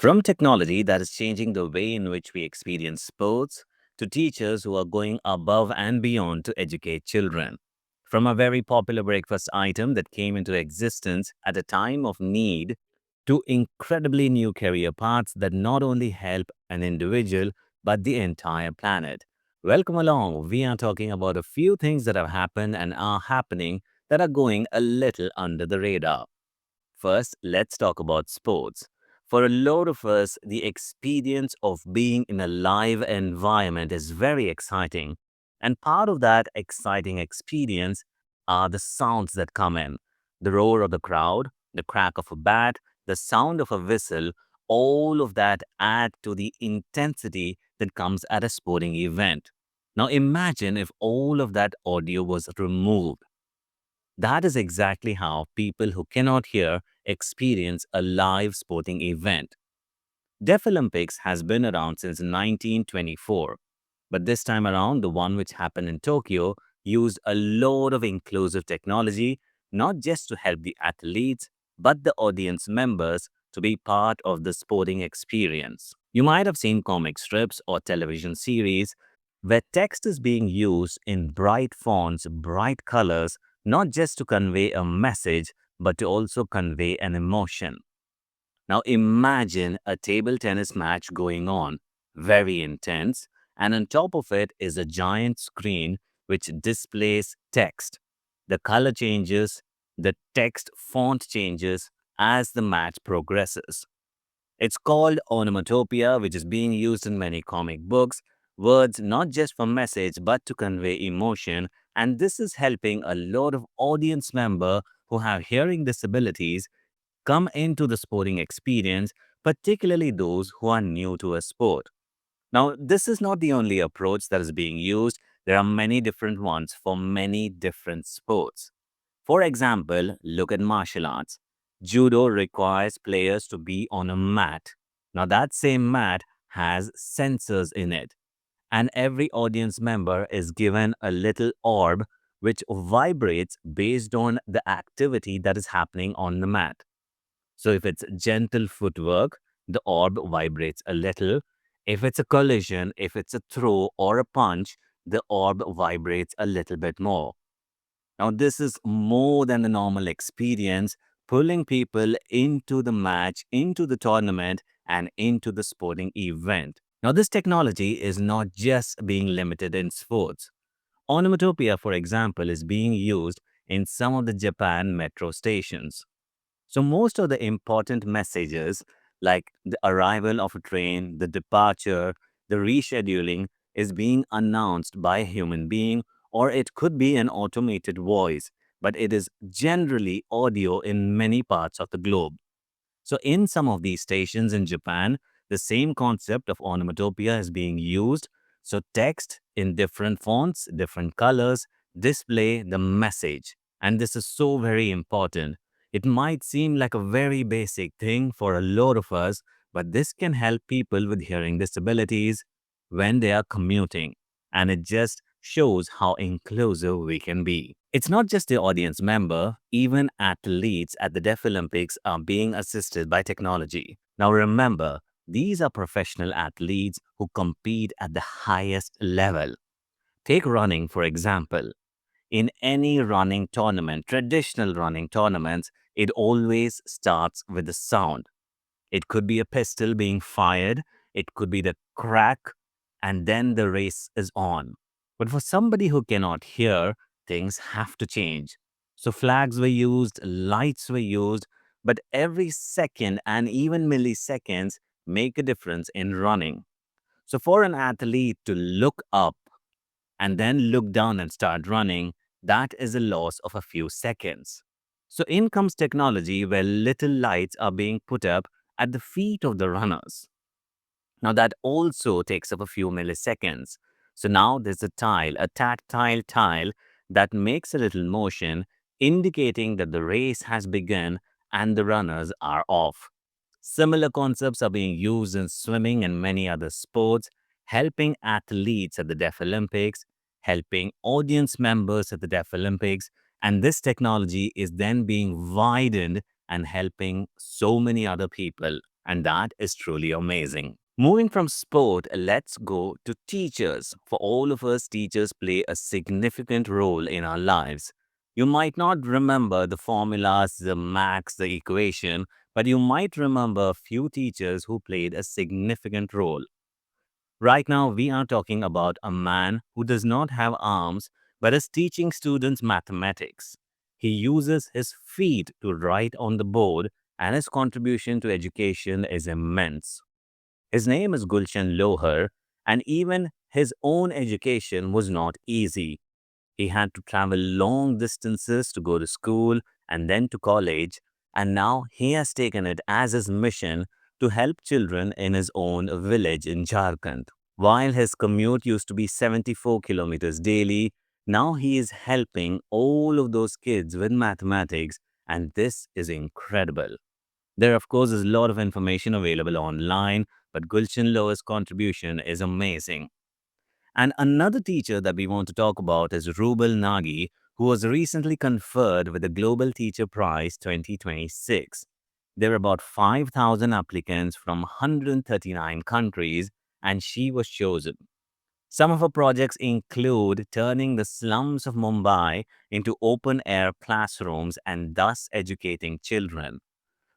From technology that is changing the way in which we experience sports to teachers who are going above and beyond to educate children. From a very popular breakfast item that came into existence at a time of need to incredibly new career paths that not only help an individual but the entire planet. Welcome along. We are talking about a few things that have happened and are happening that are going a little under the radar. First, let's talk about sports. For a lot of us, the experience of being in a live environment is very exciting. And part of that exciting experience are the sounds that come in. The roar of the crowd, the crack of a bat, the sound of a whistle, all of that add to the intensity that comes at a sporting event. Now imagine if all of that audio was removed. That is exactly how people who cannot hear experience a live sporting event. Deaf Olympics has been around since 1924, but this time around, the one which happened in Tokyo used a lot of inclusive technology, not just to help the athletes, but the audience members to be part of the sporting experience. You might have seen comic strips or television series where text is being used in bright fonts, bright colors, not just to convey a message, but to also convey an emotion. Now imagine a table tennis match going on, very intense, and on top of it is a giant screen which displays text. The color changes, the text font changes as the match progresses. It's called onomatopoeia, which is being used in many comic books. Words not just for message but to convey emotion, and this is helping a lot of audience member who have hearing disabilities come into the sporting experience, particularly those who are new to a sport. Now, this is not the only approach that is being used. There are many different ones for many different sports. For example, look at martial arts. Judo requires players to be on a mat. Now, that same mat has sensors in it, and every audience member is given a little orb which vibrates based on the activity that is happening on the mat. So if it's gentle footwork, the orb vibrates a little. If it's a collision, if it's a throw or a punch, the orb vibrates a little bit more. Now, this is more than a normal experience, pulling people into the match, into the tournament, and into the sporting event. Now, this technology is not just being limited in sports. Onomatopoeia, for example, is being used in some of the Japan metro stations. So most of the important messages like the arrival of a train, the departure, the rescheduling is being announced by a human being, or it could be an automated voice, but it is generally audio in many parts of the globe. So, in some of these stations in Japan, the same concept of onomatopoeia is being used. So, text in different fonts, different colors display the message. And this is so very important. It might seem like a very basic thing for a lot of us, but this can help people with hearing disabilities when they are commuting. And it just shows how inclusive we can be. It's not just the audience member, even athletes at the Deaf Olympics are being assisted by technology. Now remember, these are professional athletes who compete at the highest level. Take running, for example. In any running tournament, traditional running tournaments, it always starts with a sound. It could be a pistol being fired, it could be the crack, and then the race is on. But for somebody who cannot hear, things have to change. So flags were used, lights were used, but every second and even milliseconds make a difference in running. So for an athlete to look up and then look down and start running, that is a loss of a few seconds. So in comes technology where little lights are being put up at the feet of the runners. Now that also takes up a few milliseconds. So now there's a tile, a tactile tile that makes a little motion indicating that the race has begun and the runners are off. Similar concepts are being used in swimming and many other sports, helping athletes at the Deaf Olympics, helping audience members at the Deaf Olympics, and this technology is then being widened and helping so many other people. And that is truly amazing. Moving from sport, let's go to teachers. For all of us, teachers play a significant role in our lives. You might not remember the formulas, the max, the equation, but you might remember a few teachers who played a significant role. Right now, we are talking about a man who does not have arms but is teaching students mathematics. He uses his feet to write on the board, and his contribution to education is immense. His name is Gulshan Lohar, and even his own education was not easy. He had to travel long distances to go to school and then to college, and now he has taken it as his mission to help children in his own village in Jharkhand. While his commute used to be 74 kilometers daily, now he is helping all of those kids with mathematics, and this is incredible. There, of course, is a lot of information available online, but Gulshan Loa's contribution is amazing. And another teacher that we want to talk about is Rubal Nagi, who was recently conferred with the Global Teacher Prize 2026. There were about 5,000 applicants from 139 countries, and she was chosen. Some of her projects include turning the slums of Mumbai into open air classrooms and thus educating children.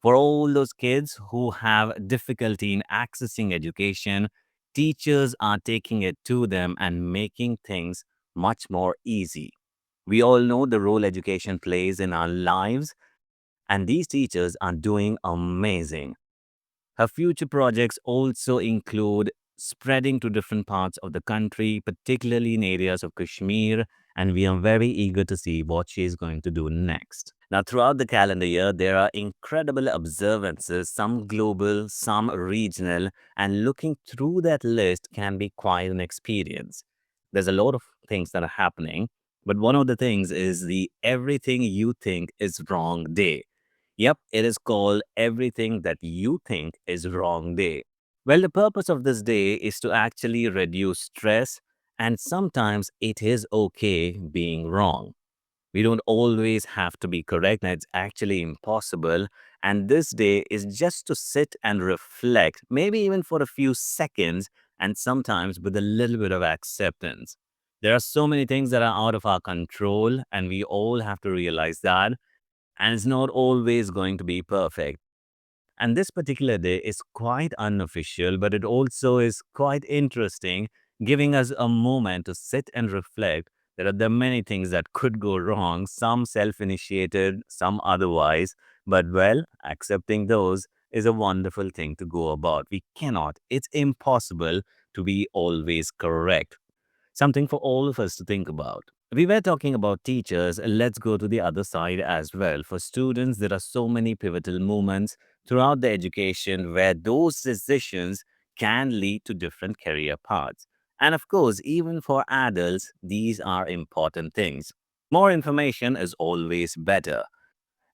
For all those kids who have difficulty in accessing education, teachers are taking it to them and making things much more easy. We all know the role education plays in our lives, and these teachers are doing amazing. Her future projects also include spreading to different parts of the country, particularly in areas of Kashmir, and we are very eager to see what she is going to do next. Now, throughout the calendar year, there are incredible observances, some global, some regional, and looking through that list can be quite an experience. There's a lot of things that are happening, but one of the things is the Everything You Think Is Wrong Day. Yep, it is called Everything That You Think Is Wrong Day. Well, the purpose of this day is to actually reduce stress, and sometimes it is okay being wrong. We don't always have to be correct, and it's actually impossible. And this day is just to sit and reflect, maybe even for a few seconds, and sometimes with a little bit of acceptance. There are so many things that are out of our control, and we all have to realize that. And it's not always going to be perfect. And this particular day is quite unofficial, but it also is quite interesting, giving us a moment to sit and reflect. There are many things that could go wrong, some self initiated, some otherwise. But well, accepting those is a wonderful thing to go about. We cannot, it's impossible to be always correct. Something for all of us to think about. We were talking about teachers, let's go to the other side as well. For students, there are so many pivotal moments throughout the education where those decisions can lead to different career paths. And of course, even for adults, these are important things. More information is always better.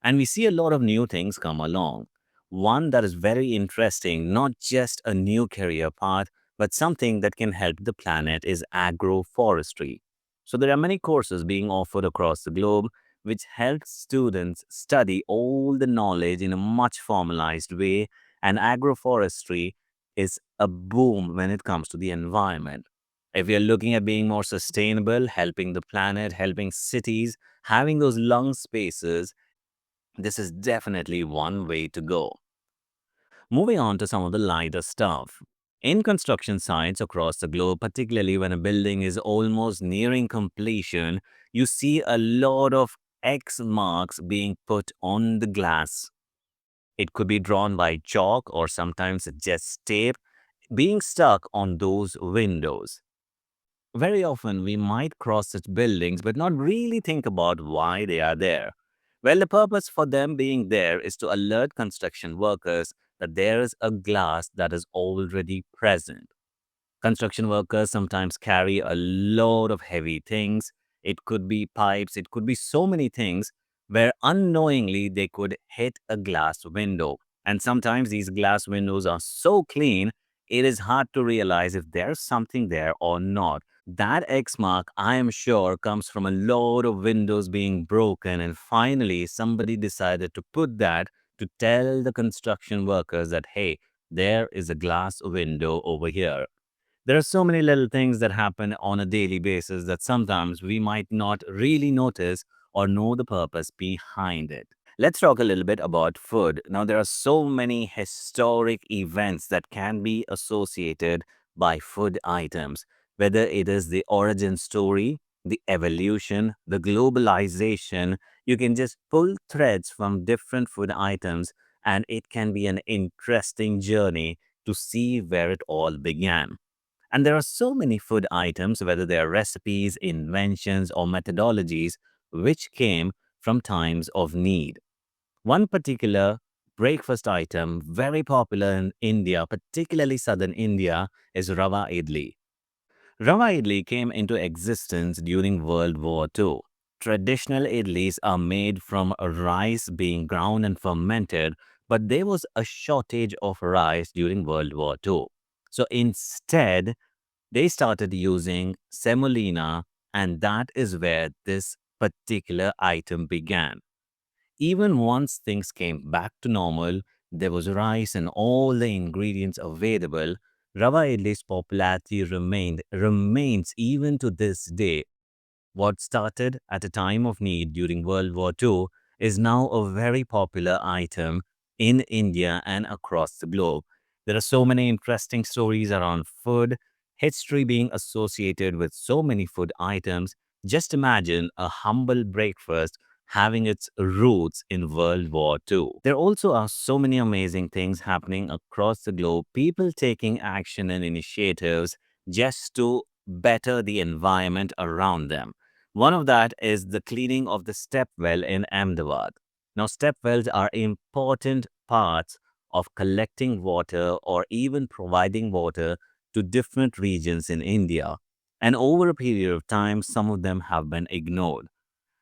And we see a lot of new things come along. One that is very interesting, not just a new career path, but something that can help the planet is agroforestry. So there are many courses being offered across the globe which helps students study all the knowledge in a much formalized way, and agroforestry is a boom when it comes to the environment. If you're looking at being more sustainable, helping the planet, helping cities, having those lung spaces, this is definitely one way to go. Moving on to some of the lighter stuff. In construction sites across the globe, particularly when a building is almost nearing completion, you see a lot of X marks being put on the glass. It could be drawn by chalk or sometimes just tape being stuck on those windows. Very often, we might cross such buildings but not really think about why they are there. Well, the purpose for them being there is to alert construction workers that there is a glass that is already present. Construction workers sometimes carry a load of heavy things. It could be pipes, it could be so many things where unknowingly they could hit a glass window. And sometimes these glass windows are so clean, it is hard to realize if there's something there or not. That X mark, I am sure, comes from a lot of windows being broken, and finally somebody decided to put that to tell the construction workers that, hey, there is a glass window over here. There are so many little things that happen on a daily basis that sometimes we might not really notice or know the purpose behind it. Let's talk a little bit about food. Now, there are so many historic events that can be associated by food items, whether it is the origin story, the evolution, the globalization. You can just pull threads from different food items, and it can be an interesting journey to see where it all began. And there are so many food items, whether they are recipes, inventions, or methodologies, which came from times of need. One particular breakfast item, very popular in India, particularly southern India, is rava idli. Rava idli came into existence during World War II. Traditional idlis are made from rice being ground and fermented, but there was a shortage of rice during World War II. So instead, they started using semolina, and that is where this particular item began. Even once things came back to normal, there was rice and all the ingredients available. Rava idli's popularity remains even to this day. What started at a time of need during World War II is now a very popular item in India and across the globe. There are so many interesting stories around food, history being associated with so many food items. Just imagine a humble breakfast having its roots in World War II. There also are so many amazing things happening across the globe, people taking action and initiatives just to better the environment around them. One of that is the cleaning of the step well in Ahmedabad. Now, step wells are important parts of collecting water or even providing water to different regions in India. And over a period of time, some of them have been ignored.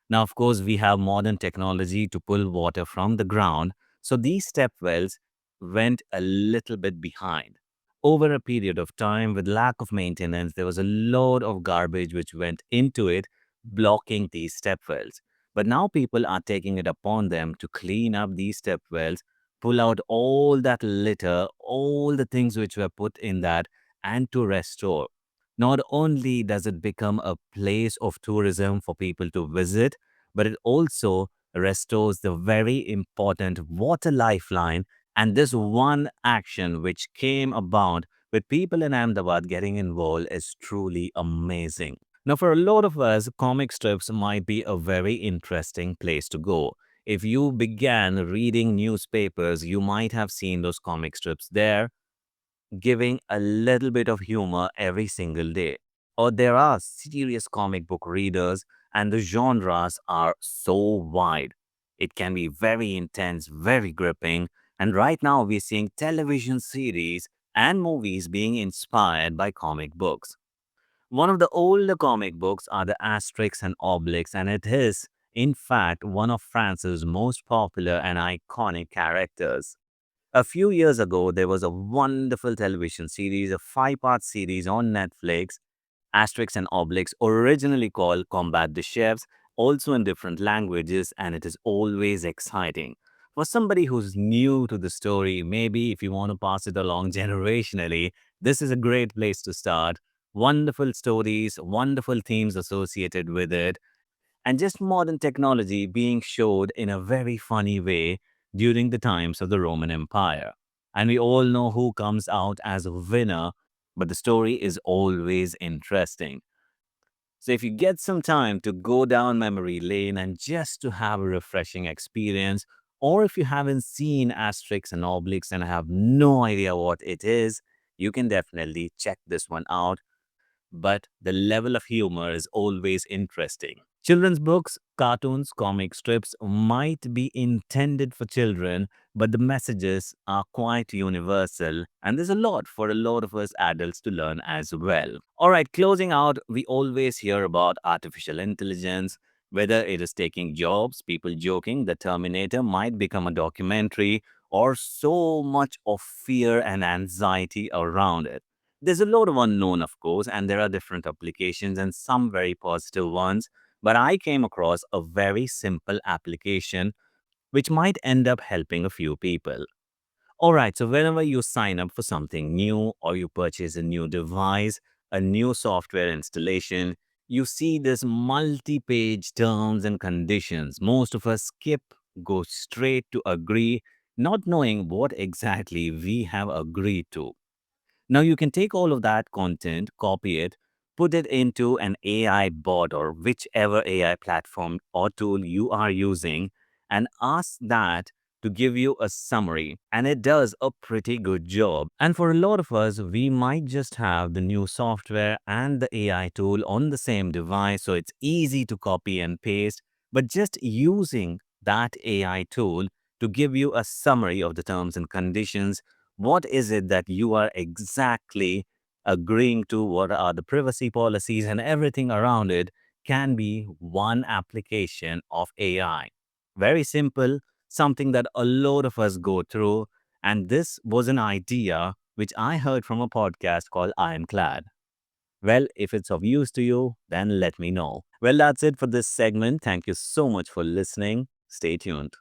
Now, of course, we have modern technology to pull water from the ground, so these step wells went a little bit behind. Over a period of time, with lack of maintenance, there was a load of garbage which went into it, blocking these step wells. But now people are taking it upon them to clean up these step wells, pull out all that litter, all the things which were put in that, and to restore. Not only does it become a place of tourism for people to visit, but it also restores the very important water lifeline. And this one action which came about with people in Ahmedabad getting involved is truly amazing. Now, for a lot of us, comic strips might be a very interesting place to go. If you began reading newspapers, you might have seen those comic strips there giving a little bit of humor every single day. Or there are serious comic book readers, and the genres are so wide. It can be very intense, very gripping, and right now we're seeing television series and movies being inspired by comic books. One of the older comic books are the Asterix and Obelix, and it is, in fact, one of France's most popular and iconic characters. A few years ago, there was a wonderful television series, a five-part series on Netflix, Asterix and Obelix, originally called Combat the Chefs, also in different languages, and it is always exciting. For somebody who's new to the story, maybe if you want to pass it along generationally, this is a great place to start. Wonderful stories, wonderful themes associated with it, and just modern technology being showed in a very funny way during the times of the Roman Empire. And we all know who comes out as a winner, but the story is always interesting. So if you get some time to go down memory lane and just to have a refreshing experience, or if you haven't seen Asterix and Obelix and have no idea what it is, you can definitely check this one out, but the level of humor is always interesting. Children's books, cartoons, comic strips might be intended for children, but the messages are quite universal, and there's a lot for a lot of us adults to learn as well. All right, closing out, we always hear about artificial intelligence, whether it is taking jobs, people joking the Terminator might become a documentary, or so much of fear and anxiety around it. There's a lot of unknown, of course, and there are different applications and some very positive ones. But I came across a very simple application which might end up helping a few people. All right, so whenever you sign up for something new or you purchase a new device, a new software installation, you see this multi page terms and conditions. Most of us skip, go straight to agree, not knowing what exactly we have agreed to. Now you can take all of that content, copy it, put it into an AI bot or whichever AI platform or tool you are using, and ask that to give you a summary. And it does a pretty good job. And for a lot of us, we might just have the new software and the AI tool on the same device, so it's easy to copy and paste. But just using that AI tool to give you a summary of the terms and conditions, what is it that you are exactly agreeing to, what are the privacy policies and everything around it, can be one application of AI. Very simple, something that a lot of us go through. And this was an idea which I heard from a podcast called I Am Glad. Well, if it's of use to you, then let me know. Well, that's it for this segment. Thank you so much for listening. Stay tuned.